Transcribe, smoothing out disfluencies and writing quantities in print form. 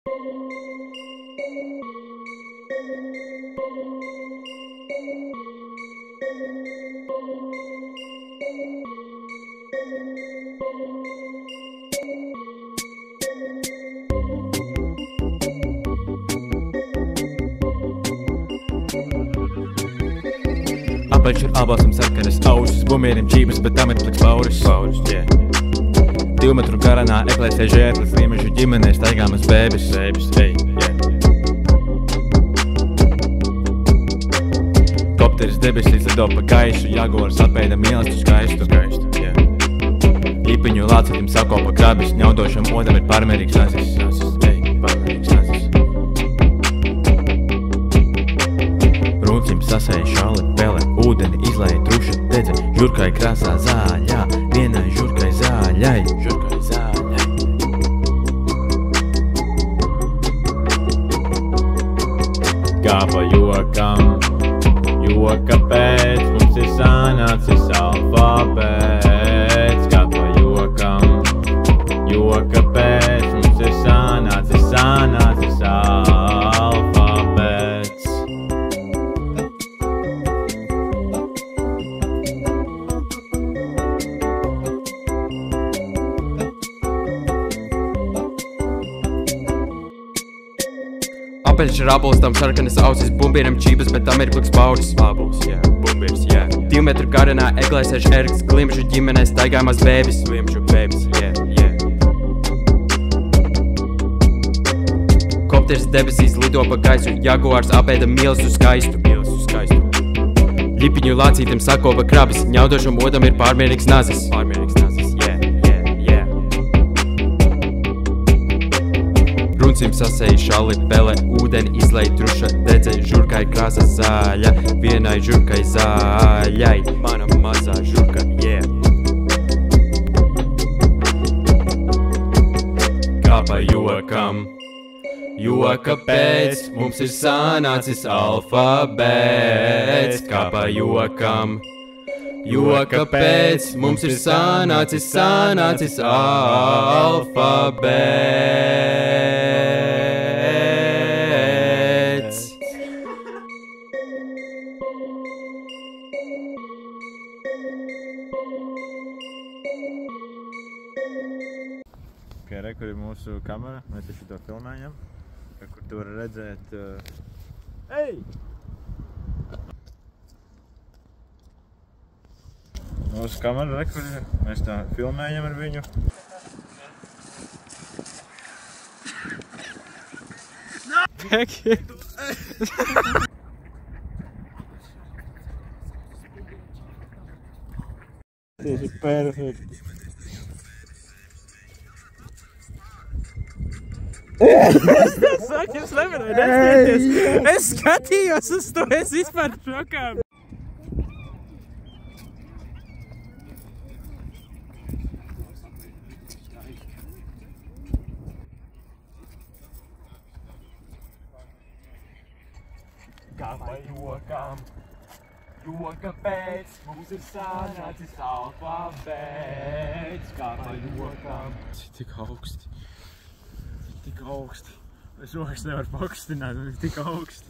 Apaļš ir abāsam sarkanas ausis, bumierim čības, bet tam ir pliks pauris. 2 metru garanā eklēsē žērklis, līmežu ģimenē staigāmas bēbis. Kopteris debesīs lido pa gaisu, Jaguars apēda mīlestību skaistu. Īpiņu lācekļiem sakopa krabis, ņaudošam odam ir pārmērīgs nazis. Rūcim sasēja šali pele, ūdeni izlēja truša dedze, žurkai krāsā zāļā, vienai žurkai zāļai. Kā pa jokam, joka pēc mums ir sanācis alfabēts. Kā pa jokam, joka pēc mums ir sanācis alfabēts. Apaļš ir ābols, tam sarkanas ausis, bumbierim čības, bet tam ir pliks pauris. 2 metru garanā eglēsēš ergs, klimšu ģimenē staigājumās bēbis. Kopteris debesīs lido pa gaisu, Jaguars apēda mīlestību skaistu. Ļipiņu lācītim sakopa krabis, ņaudošam odam ir pārmērīgs nazis. Runcim sasēja šali pele, ūdeni izlēja truša dedze, žurkai krāsa zāļa, vienai žurkai zāļai. Mana mazā žurka, Kā pa jokam, joka pēc mums ir sanācis alfabēts. Kā pa jokam, joka pēc mums ir sanācis alfabēts. Re, kur ir mūsu kamera, mēs taču to filmējam, kur tu var redzēt... Ei! Mūsu kamera, re, kur ir, mēs tā filmējam ar viņu. Peki! Tas ir perfekti. Es nevarēju neskatījos. Es skatījos uz to, es vispār šokā. Kā pa jokam, joka pēc mums ir sanācis alfabēts. Kā pa jokam. Tik augsti. Tik augsti. Es rokas nevaru pakustināt, man ir tik augsti.